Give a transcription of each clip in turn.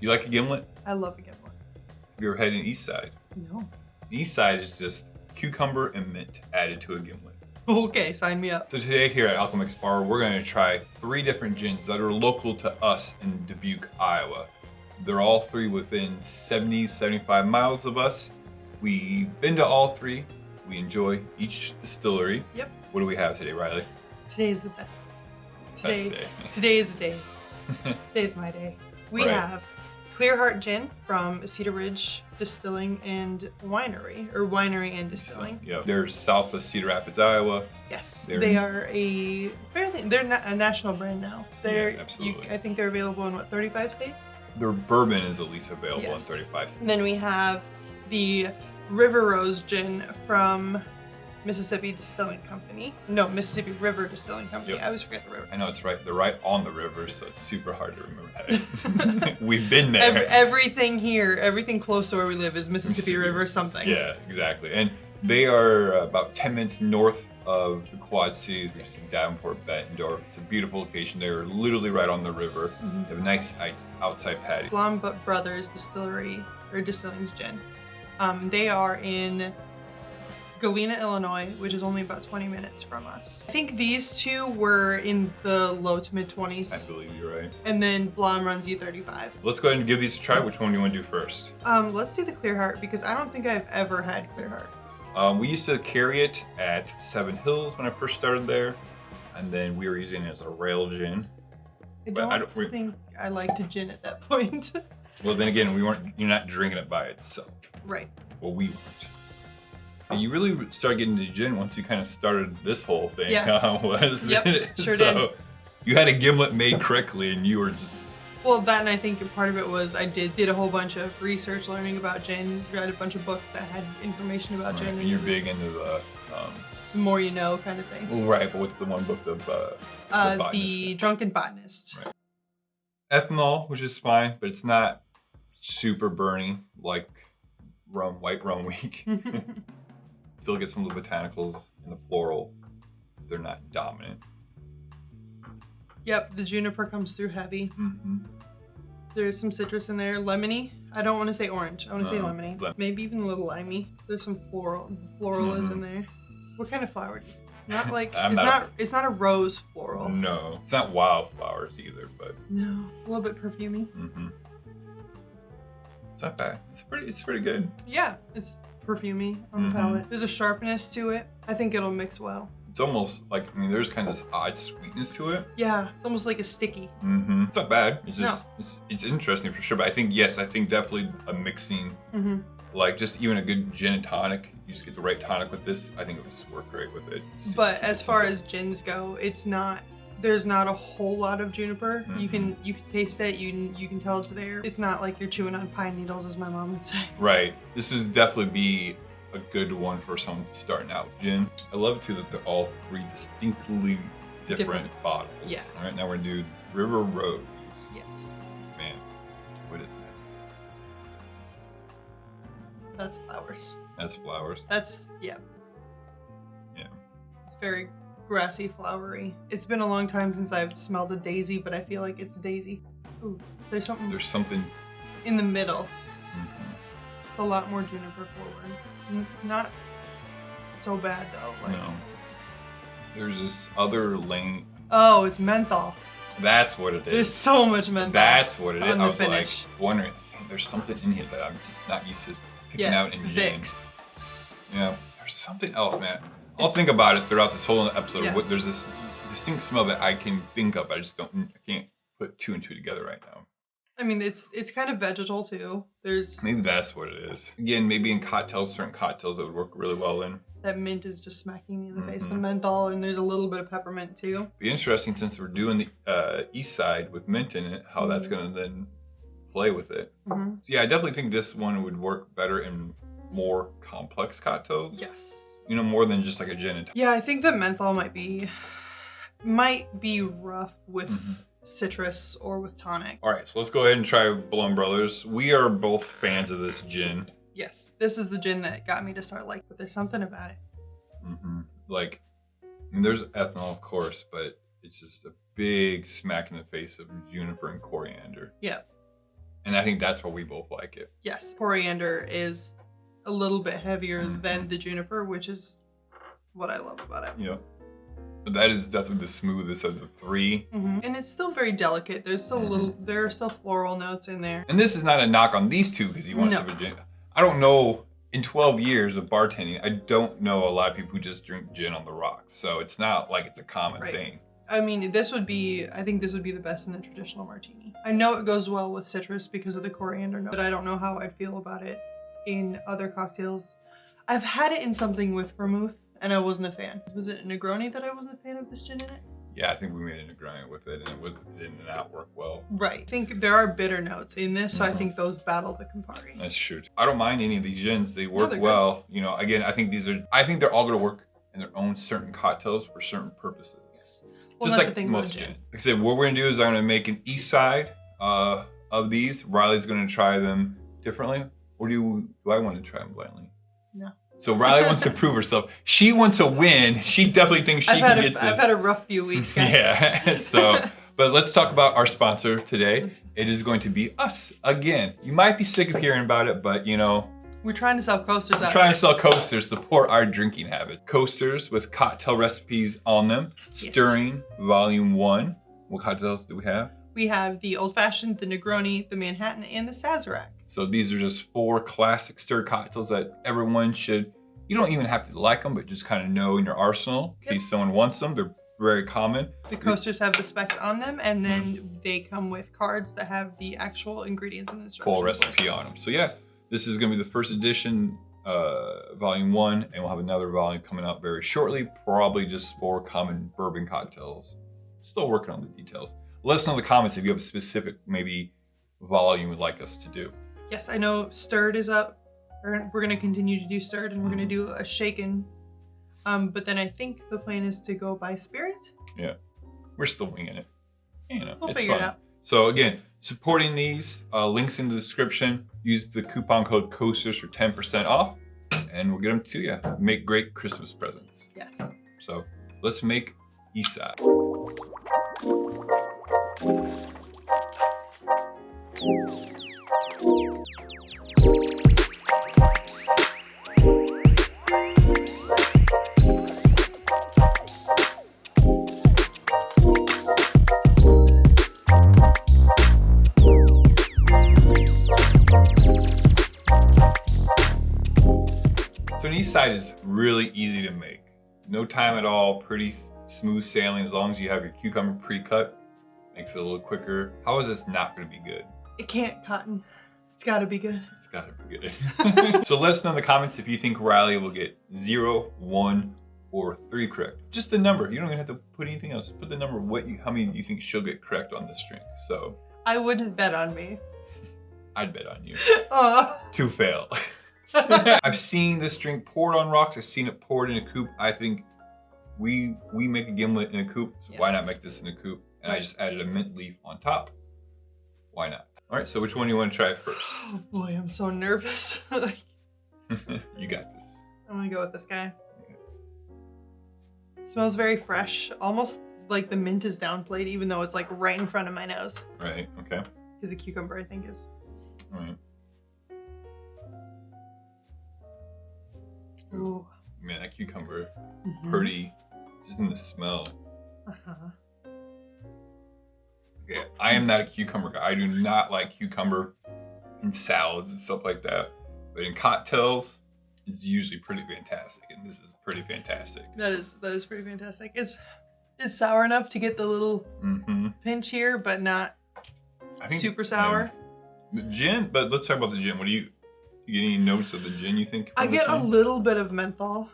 You like a gimlet? I love a gimlet. Have you ever had an Eastside? No. Eastside is just cucumber and mint added to a gimlet. Okay, sign me up. So today here at Alchemix Bar, we're going to try 3 different gins that are local to us in Dubuque, Iowa. They're all 3 within 70, 75 miles of us. We've been to all 3. We enjoy each distillery. Yep. What do we have today, Riley? Today is the best day. Best day. Today is the day. Today's my day. We have Clear Heart Gin from Cedar Ridge Distilling and Winery, or Winery and Distilling. Yeah, they're south of Cedar Rapids, Iowa. Yes, they are they're a national brand now. Absolutely. I think they're available in 35 states? Their bourbon is at least available in 35 states. And then we have the River Rose Gin from Mississippi Distilling Company. No, Mississippi River Distilling Company. Yep. I always forget the river. I know, it's right. They're right on the river, so it's super hard to remember that. We've been there. Everything here, everything close to where we live is Mississippi River something. Yeah, exactly. And they are about 10 minutes north of the Quad Cities, which is Davenport, Bettendorf. It's a beautiful location. They're literally right on the river. Mm-hmm. They have a nice outside patio. Blaum Brothers Distillery, or Distilling's Gin. They are in Galena, Illinois, which is only about 20 minutes from us. I think these 2 were in the low to mid 20s. I believe you're right. And then Blaum runs you 35. Let's go ahead and give these a try. Which one do you want to do first? Let's do the Clear Heart because I don't think I've ever had Clear Heart. We used to carry it at Seven Hills when I first started there, and then we were using it as a rail gin. I don't think I liked a gin at that point. Well, then again, you're not drinking it by itself. Right. Well, we weren't. And you really started getting into gin once you kind of started this whole thing. Yeah. Yep, sure did. You had a gimlet made correctly, and you were just... Well, that, and I think part of it was I did a whole bunch of research learning about gin, read a bunch of books that had information about gin. And you're big into the... the more you know kind of thing. Well, right, but what's the one book of... The Drunken Botanist. Right. Ethanol, which is fine, but it's not super burny like white rum week. Still get some of the botanicals and the floral. They're not dominant. Yep, the juniper comes through heavy. Mm-hmm. There's some citrus in there, lemony. I don't want to say orange. I want to say lemony. Maybe even a little limey. There's some floral is in there. What kind of flower do you? Not like it's not a rose floral. No, it's not wildflowers either, but no, a little bit perfumey. Mm-hmm. It's not bad. It's pretty good. Yeah, it's perfumey on the palate. There's a sharpness to it. I think it'll mix well. It's almost like, I mean, there's kind of this odd sweetness to it. Yeah, it's almost like a sticky. Mm-hmm. It's not bad. It's just, it's interesting for sure. But I think definitely a mixing, like just even a good gin and tonic. You just get the right tonic with this. I think it would just work great with it. But as far as gins go, there's not a whole lot of juniper. You can taste it. You can tell it's there. It's not like you're chewing on pine needles, as my mom would say. Right. This would definitely be a good one for someone starting out with gin. I love it too that they're all 3 distinctly different bottles. Yeah. All right, now we're gonna do River Rose. Yes. Man, what is that? That's flowers. That's flowers. Yeah. Yeah. It's very grassy, flowery. It's been a long time since I've smelled a daisy, but I feel like it's a daisy. Ooh, there's something in the middle. It's a lot more juniper forward. Not so bad though. No. There's this other lane. Oh, it's menthol. That's what it is. There's so much menthol. That's what it is. I was like wondering, there's something in here that I'm just not used to picking out in gin. Vicks. Yeah, there's something else, man. I'll think about it throughout this whole episode. Yeah. There's this distinct smell that I can think of. I can't put 2 and 2 together right now. I mean, it's kind of vegetal too. Maybe that's what it is. Again, maybe in certain cocktails it would work really well in. That mint is just smacking me in the face. The menthol, and there's a little bit of peppermint too. Be interesting since we're doing the East Side with mint in it, how that's gonna then play with it. So yeah, I definitely think this one would work better in more complex cocktails. Yes. You know, more than just like a gin and tonic. Yeah, I think the menthol might be rough with citrus or with tonic. All right, so let's go ahead and try Blaum Brothers. We are both fans of this gin. Yes, this is the gin that got me to start but there's something about it. Like, I mean, there's ethanol, of course, but it's just a big smack in the face of juniper and coriander. Yeah. And I think that's why we both like it. Yes. Coriander is a little bit heavier than the juniper, which is what I love about it. Yeah. But that is definitely the smoothest of the three. And it's still very delicate. There's still there are still floral notes in there. And this is not a knock on these two because you want some gin. I don't know, in 12 years of bartending, I don't know a lot of people who just drink gin on the rocks. So it's not like it's a common thing. I mean, I think this would be the best in the traditional martini. I know it goes well with citrus because of the coriander note, but I don't know how I'd feel about it in other cocktails. I've had it in something with vermouth, and I wasn't a fan. Was it a Negroni that I wasn't a fan of this gin in it? Yeah, I think we made a Negroni with it, and it did not work well. Right. I think there are bitter notes in this, so I think those battle the Campari. That's true. I don't mind any of these gins. They work well. Good. You know, again, I think they're all going to work in their own certain cocktails for certain purposes. Yes. Well, just like most gin. Like I said, what we're going to do is I'm going to make an Eastside of these. Riley's going to try them differently. Or do I want to try them blindly? No. So Riley wants to prove herself. She wants to win. She definitely thinks she can get this. I've had a rough few weeks, guys. Yeah. So, but let's talk about our sponsor today. It is going to be us again. You might be sick of hearing about it, but you know. We're trying to sell coasters out Trying to sell coasters, support our drinking habit. Coasters with cocktail recipes on them. Yes. Stirring, Volume 1. What cocktails do we have? We have the Old Fashioned, the Negroni, the Manhattan, and the Sazerac. So these are just 4 classic stirred cocktails that everyone should, you don't even have to like them, but just kind of know in your arsenal in case someone wants them. They're very common. The coasters have the specs on them, and then they come with cards that have the actual ingredients and instructions. Full recipe on them. So yeah. This is going to be the first edition, Volume 1, and we'll have another volume coming out very shortly. Probably just 4 common bourbon cocktails. Still working on the details. Let us know in the comments if you have a specific, maybe, volume you'd like us to do. Yes, I know stirred is up. We're going to continue to do stirred, and we're going to do a shaken. But then I think the plan is to go by spirit. Yeah, we're still winging it. You know, we'll figure it out. So again, supporting these, links in the description. Use the coupon code COASTERS for 10% off, and we'll get them to you. Make great Christmas presents. Yes. So let's make Eastside. So an Eastside is really easy to make. No time at all, pretty smooth sailing as long as you have your cucumber pre-cut. Makes it a little quicker. How is this not going to be good? It can't cotton. It's got to be good. It's got to be good. So let us know in the comments if you think Riley will get 0, 1, or 3 correct. Just the number. You don't even have to put anything else. Put the number how many you think she'll get correct on this drink. So I wouldn't bet on me. I'd bet on you. To fail. I've seen this drink poured on rocks. I've seen it poured in a coupe. I think we make a gimlet in a coupe, so why not make this in a coupe? And I just added a mint leaf on top. Why not? All right, so which one do you want to try first? Oh boy, I'm so nervous. You got this. I'm gonna go with this guy. Okay. It smells very fresh, almost like the mint is downplayed, even though it's like right in front of my nose. Right, okay. Because the cucumber, I think, is. All right. Ooh. Man, that cucumber, pretty, just in the smell. Yeah, I am not a cucumber guy. I do not like cucumber in salads and stuff like that. But in cocktails, it's usually pretty fantastic, and this is pretty fantastic. That is pretty fantastic. It's sour enough to get the little pinch here, but not super sour. The gin, but let's talk about the gin. What do you get any notes of the gin you think? I get a little bit of menthol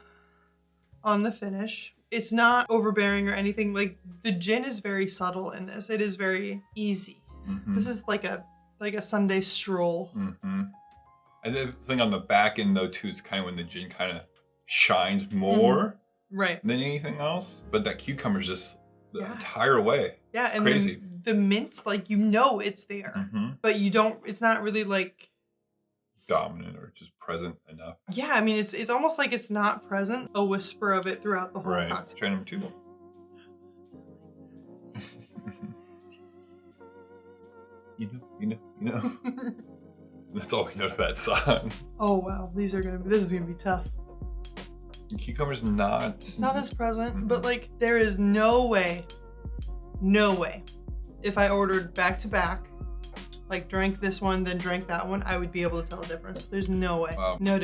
on the finish. It's not overbearing or anything. Like the gin is very subtle in this. It is very easy. This is like a Sunday stroll. And the thing on the back end though too is kind of when the gin kind of shines more than anything else. But that cucumber's just the entire way. Yeah, it's crazy. Then the mint, like it's there, but you don't. It's not really like dominant or just present enough. Yeah, I mean it's almost like it's not present. A whisper of it throughout the whole cocktail. Try number 2. You You know. That's all we know to that song. Oh wow, this is gonna be tough. Cucumber's not. It's not as present, but like there is no way, if I ordered back to back, like drank this one then drank that one, I would be able to tell a difference. There's no way. Wow. No.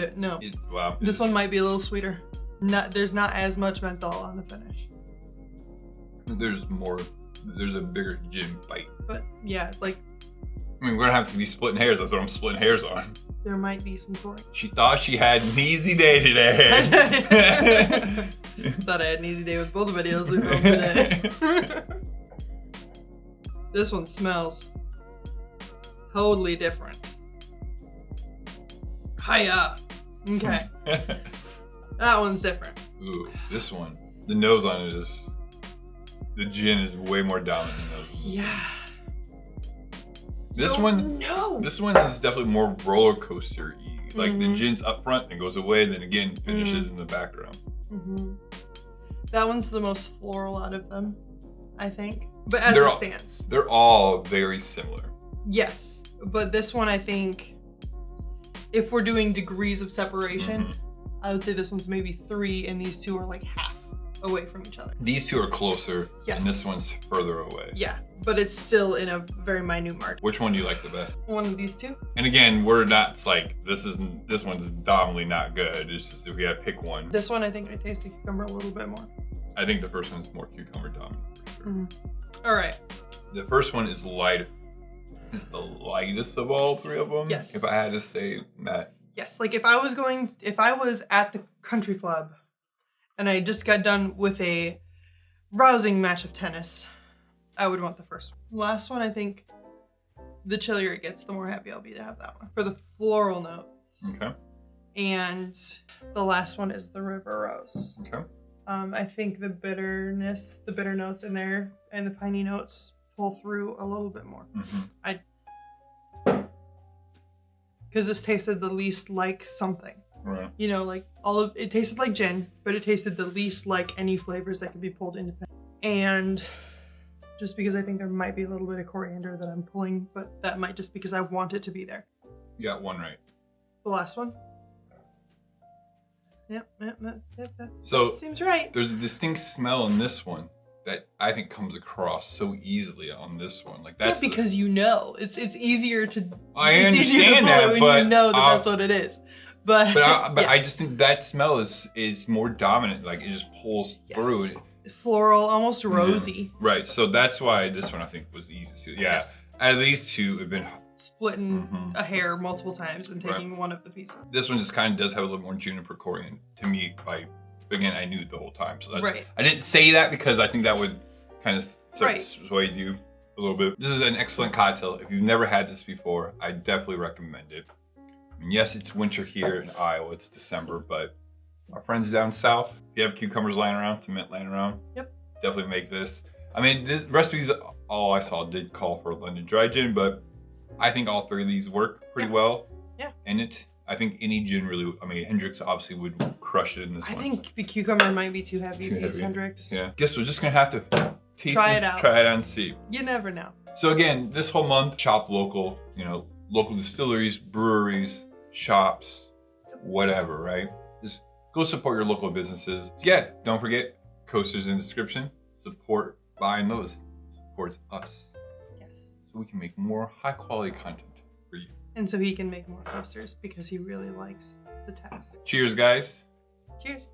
Wow. This one might be a little sweeter. There's not as much menthol on the finish. There's more. There's a bigger gin bite. But yeah, like. I mean, we're gonna have to be splitting hairs. That's what I'm splitting hairs on. There might be some sort. She thought she had an easy day today. Thought I had an easy day with both videos we filmed today. This one smells totally different. Hiya. Okay. That one's different. Ooh, this one. The nose on it is. The gin is way more dominant than those. Yeah. This one is definitely more roller coaster-y. Like the gin's up front and goes away, then again finishes in the background. That one's the most floral out of them, I think. But as it stands. They're all very similar. Yes, but this one I think, if we're doing degrees of separation, I would say this one's maybe 3 and these two are like half away from each other. These two are closer, yes. And this one's further away. Yeah, but it's still in a very minute margin. Which one do you like the best? One of these two. And again, we're not like, this one's dominantly not good. It's just if we had to pick one. This one, I think I taste the cucumber a little bit more. I think the first one's more cucumber dominant. For sure. All right. The first one is light. It's the lightest of all 3 of them. Yes. If I had to say that. Yes, like if I was at the country club and I just got done with a rousing match of tennis, I would want the first one. Last one, I think the chillier it gets, the more happy I'll be to have that one. For the floral notes. Okay. And the last one is the River Rose. Okay. I think the bitter notes in there and the piney notes pull through a little bit more. Because this tasted the least like something. Right. You know, like it tasted like gin, but it tasted the least like any flavors that could be pulled independently. And just because I think there might be a little bit of coriander that I'm pulling, but that might just because I want it to be there. You got one right. The last one? Yep, that seems right. There's a distinct smell in this one that I think comes across so easily on this one. Like that's because you know it's easier to. I understand that, when you know that's what it is. But yes. I just think that smell is more dominant. Like it just pulls through it. Floral, almost rosy. Right. So that's why this one I think was the easiest. Yeah. Yes. Out of these two, have been splitting a hair multiple times and taking one of the pieces. This one just kind of does have a little more juniper coriander to me. Again, I knew the whole time. So that's right. I didn't say that because I think that would kind of sway you a little bit. This is an excellent cocktail. If you've never had this before, I definitely recommend it. I mean, yes, it's winter here in Iowa. It's December, but our friends down south, if you have cucumbers lying around, some mint lying around, definitely make this. I mean, this recipes, all I saw did call for London dry gin, but I think all 3 of these work pretty well. Yeah. And I think any gin really, I mean, Hendrick's obviously would crush it in this one. I think the cucumber might be too heavy to use Hendrick's. Yeah. Guess we're just going to have to try it out and see. You never know. So again, this whole month, shop local, local distilleries, breweries, shops, whatever, right? Just go support your local businesses. Yeah, don't forget, coasters in the description. Support buying those. Supports us. Yes. So we can make more high quality content for you. And so he can make more coasters because he really likes the task. Cheers, guys. Cheers.